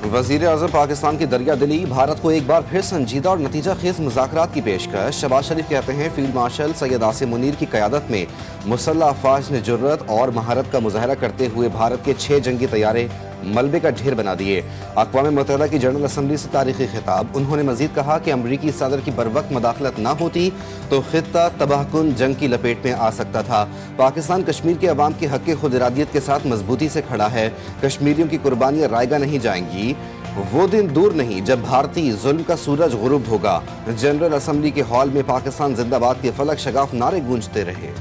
वज़ीर आज़म पाकिस्तान की दरिया दिली, भारत को एक बार फिर संजीदा और नतीजा खेज मुज़ाकरात की पेशकश। शहबाज शरीफ कहते हैं फील्ड मार्शल सैयद आसिम मुनीर की क़यादत में मुसल्लह अफ़वाज ने जुर्रत और महारत का मुज़ाहरा करते हुए भारत के 6 जंगी तैयारे मलबे का ढेर बना दिए। अक़वाम मुत्तहिदा की जनरल असम्बली से तारीख़ी खिताब। उन्होंने मज़ीद कहा कि अमरीकी सदर की बरवक्त मदाखलत न होती तो ख़ित्ता तबाहकुन जंग की लपेट में आ सकता था। पाकिस्तान कश्मीर के अवाम के हक़ खुद इरादियत के साथ मजबूती से खड़ा है। कश्मीरियों की कुर्बानियाँ रायगा नहीं जाएंगी। वो दिन दूर नहीं जब भारतीय जुल्म का सूरज गुरूब होगा। जनरल असम्बली के हॉल में पाकिस्तान जिंदाबाद के फलक शगाफ नारे गूंजते रहे।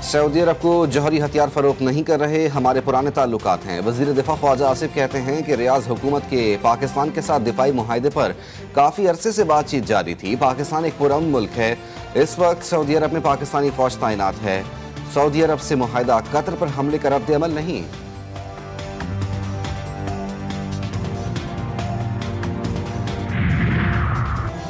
सऊदी अरब को जौहरी हथियार फरोख्त नहीं कर रहे, हमारे पुराने ताल्लुकात हैं। वज़ीर दिफा ख्वाजा आसिफ कहते हैं कि रियाज हुकूमत के पाकिस्तान के साथ दिफाई मुआहदे पर काफ़ी अरसे से बातचीत जारी थी। पाकिस्तान एक पुरअमन मुल्क है। इस वक्त सऊदी अरब में पाकिस्तानी फौज तैनात है। सऊदी अरब से मुआहदा कतर पर हमले का रद्द अमल नहीं।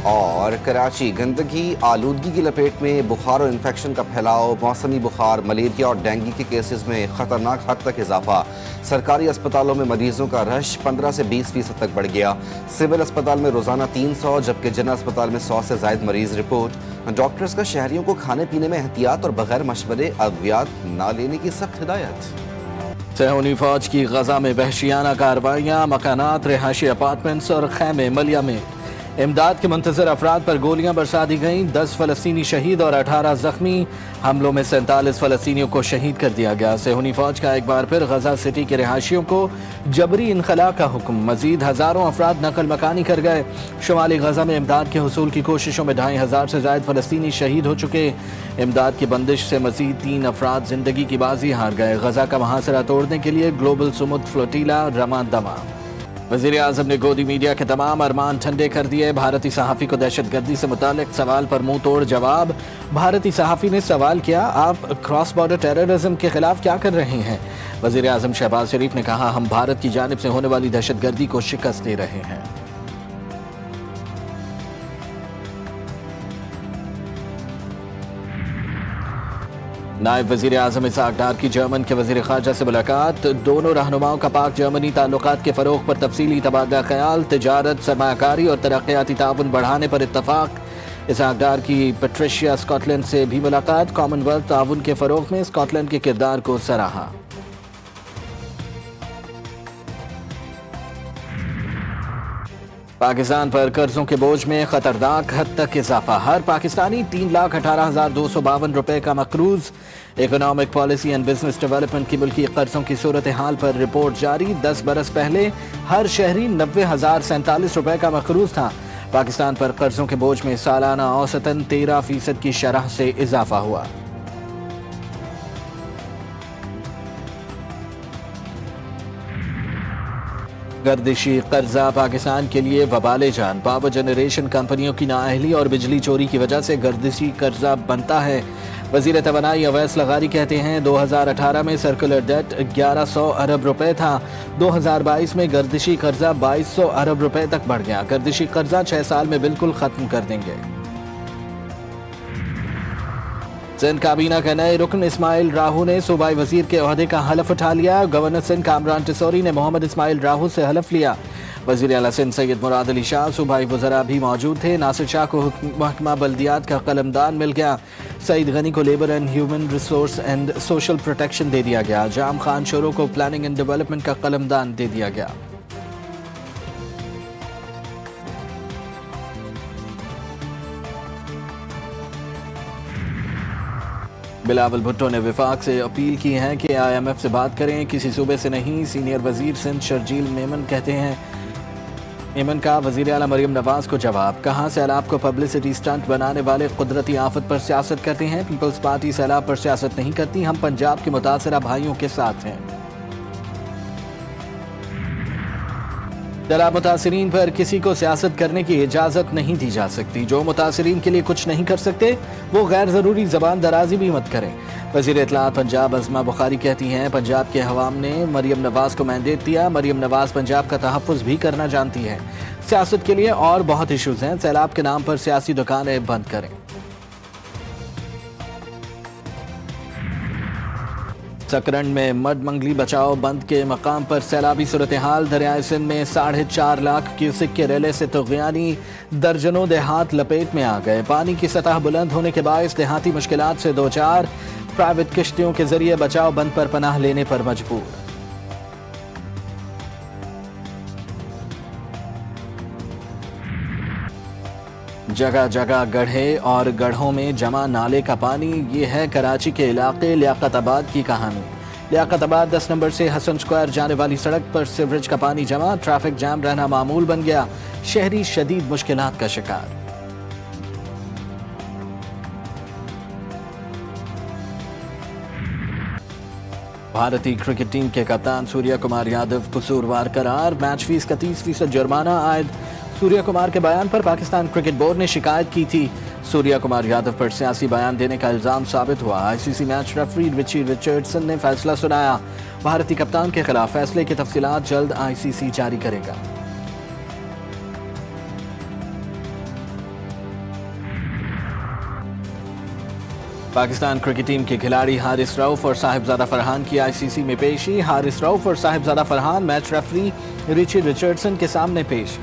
और कराची गंदगी आलूदगी की लपेट में बुखार और इन्फेक्शन का फैलाव, मौसमी बुखार, मलेरिया और डेंगू के केसेस में खतरनाक हद तक इजाफा। सरकारी अस्पतालों में मरीजों का रश 15 से 20% तक बढ़ गया। सिविल अस्पताल में रोजाना 300 जबकि जनरल अस्पताल में 100 से ज्यादा मरीज रिपोर्ट। डॉक्टर्स का शहरियों को खाने पीने में एहतियात और बगैर मशवरे अद्वियात न लेने की सख्त हिदायत। सहूनी फौज की गजा में वहशियाना कार्रवाइयाँ, मकानात, रिहायशी अपार्टमेंट्स और खैमे मलिया में। इमदाद के मुंतज़िर अफराद पर गोलियां बरसा दी गईं। 10 फ़लस्तीनी शहीद और 18 जख्मी। हमलों में 47 फ़लस्तीनियों को शहीद कर दिया गया। सेहूनी फौज का एक बार फिर गजा सिटी के रिहायशियों को जबरी इनखला का हुक्म। मजीद हज़ारों अफराद नकल मकानी कर गए। शुमाली गजा में इमदाद के हुसूल की कोशिशों में 2500 से ज़ायद फ़लस्तीनी शहीद हो चुके। इमदाद की बंदिश से मजीद 3 अफराद जिंदगी की बाजी हार गए। गजा का मुहासरा तोड़ने के लिए ग्लोबल सुमुद फ्लोटीला रमा दमा। वज़ीर आज़म ने गोदी मीडिया के तमाम अरमान ठंडे कर दिए। भारतीय सहाफ़ी को दहशतगर्दी से मुताल्लिक़ सवाल पर मुंह तोड़ जवाब। भारतीय सहाफ़ी ने सवाल किया, आप क्रॉस बॉर्डर टेररिज्म के खिलाफ क्या कर रहे हैं? वज़ीर आज़म शहबाज शरीफ ने कहा, हम भारत की जानिब से होने वाली दहशतगर्दी को शिकस्त दे रहे हैं। नायब वज़ीर आज़म इसहाक़ डार की जर्मन के वज़ीर ख़ारजा से मुलाकात। दोनों रहनुमाओं का पाक जर्मनी ताल्लुकात के फ़रोग़ पर तफसीली तबादला ख़याल। तिजारत, सरमायाकारी और तरक्याती ताउन बढ़ाने पर इत्तफ़ाक़। इसहाक़ डार की पैट्रिशिया स्कॉटलैंड से भी मुलाकात। कॉमनवेल्थ ताउन के फ़रोग़ में स्कॉटलैंड के किरदार को सराहा। पाकिस्तान पर कर्जों के बोझ में खतरनाक हद तक इजाफा। हर पाकिस्तानी 3,18,252 रुपए का मकरूज। Economic policy and business development की मुल्की कर्जों की सूरत हाल पर रिपोर्ट जारी। 10 बरस पहले हर शहरी 90,047 रुपए का मकरूज था। पाकिस्तान पर कर्जों के बोझ में सालाना औसतन 13% की शरह से इजाफा हुआ। गर्दिशी कर्जा पाकिस्तान के लिए वबाले जान। पावर जनरेशन कंपनियों की नाअहली और बिजली चोरी की वजह से गर्दिशी कर्जा बनता है। वज़ीर तवानाई अवैस लगारी कहते हैं 2018 में सर्कुलर डेट 1100 अरब रुपए था। 2022 में गर्दिशी कर्जा 2200 अरब रुपए तक बढ़ गया। गर्दिशी कर्जा 6 साल में बिल्कुल खत्म कर देंगे। सिंध काबीना के नए रुकन इस्माइल राहू ने सूबाई वजीर के ओहदे का हलफ उठा लिया। गवर्नर सिंध कामरान टिसोरी ने मोहम्मद इस्माइल राहू से हलफ लिया। वजीर आला सिंध सैयद मुराद अली शाह, सूबाई वज़रा भी मौजूद थे। नासिर शाह को महकमा बल्दियात का कलमदान मिल गया। सईद गनी को labour and human resource and social protection दे दिया गया। जाम खान शोरो को प्लानिंग एंड डेवलपमेंट का कलमदान दे दिया गया। बिलावल भुट्टो ने विफाक से अपील की है कि IMF से बात करें, किसी सूबे से नहीं। सीनियर वजीर सिंध शर्जील मेमन कहते हैं। मेमन का वजीर आला मरियम नवाज को जवाब, कहाँ सैलाब को पब्लिसिटी स्टंट बनाने वाले कुदरती आफत पर सियासत करते हैं। पीपल्स पार्टी सैलाब पर सियासत नहीं करती, हम पंजाब के मुतासरा भाइयों के साथ हैं। सैलाब मुतासरीन पर किसी को सियासत करने की इजाज़त नहीं दी जा सकती। जो मुतासरीन के लिए कुछ नहीं कर सकते वो गैर ज़रूरी ज़बान दराजी भी मत करें। वज़ीर इत्तलात पंजाब अज़मा बुखारी कहती हैं, पंजाब के हवाम ने मरियम नवाज को मैंडेट दिया। मरियम नवाज पंजाब का तहफ़्फ़ुज़ भी करना जानती है। सियासत के लिए और बहुत इशूज़ हैं। सैलाब के नाम पर सियासी दुकानें बंद करें। सकरन में मड मंगली बचाओ बंद के मकाम पर सैलाबी सूरत-ए-हाल। दरियाए सिंध में 4.5 लाख क्यूसिक के रेले से तुग़यानी दर्जनों देहात लपेट में आ गए। पानी की सतह बुलंद होने के बायस देहाती मुश्किलात से दो चार। प्राइवेट किश्तियों के जरिए बचाओ बंद पर पनाह लेने पर मजबूर। जगह जगह गड्ढे और गड्ढों में जमा नाले का पानी। ये है कराची के इलाके लियाकताबाद की कहानी। लियाकताबाद 10 नंबर से हसन स्क्वायर जाने वाली सड़क पर सीवरेज का पानी जमा। ट्रैफिक जाम रहना मामूल बन गया। शहरी शदीद मुश्किलात का शिकार। भारतीय क्रिकेट टीम के कप्तान सूर्य कुमार यादव कसूरवार करार। मैच फीस का 30% जुर्माना आयद। सूर्य कुमार के बयान पर पाकिस्तान क्रिकेट बोर्ड ने शिकायत की थी। सूर्य कुमार यादव पर सियासी बयान देने का इल्जाम साबित हुआ। ICC match referee Richie Richardson ने फैसला सुनाया। भारतीय कप्तान के खिलाफ फैसले की तफसीलात जल्द आईसीसी जारी करेगा। पाकिस्तान क्रिकेट टीम के खिलाड़ी हारिस रऊफ और साहिबजादा फरहान की आईसीसी में पेशी। हारिस रऊफ और Sahibzada Farhan match referee Richie Richardson के सामने पेश।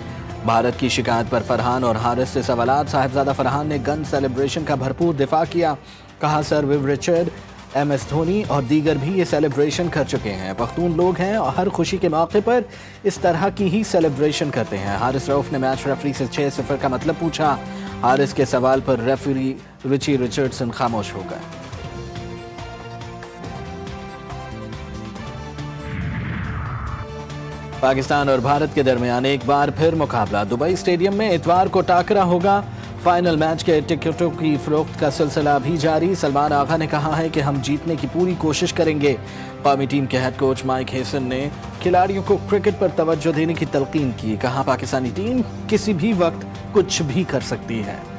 भारत की शिकायत पर फरहान और हारिस से सवालात। साहिबजादा फरहान ने गन सेलिब्रेशन का भरपूर दिफा किया। कहा सर विव रिचर्ड, एमएस धोनी और दीगर भी ये सेलिब्रेशन कर चुके हैं। पख्तून लोग हैं और हर खुशी के मौके पर इस तरह की ही सेलिब्रेशन करते हैं। हारिस रऊफ ने मैच रेफरी से 6-0 का मतलब पूछा। हारिस के सवाल पर रेफरी रिची रिचर्डसन खामोश हो गए। पाकिस्तान और भारत के दरमियान एक बार फिर मुकाबला। दुबई स्टेडियम में इतवार को टाकरा होगा। फाइनल मैच के टिकटों की फरोख्त का सिलसिला भी जारी। सलमान आगा ने कहा है कि हम जीतने की पूरी कोशिश करेंगे। कौमी टीम के हेड कोच माइक हेसन ने खिलाड़ियों को क्रिकेट पर तवज्जो देने की तलकीन की। कहा पाकिस्तानी टीम किसी भी वक्त कुछ भी कर सकती है।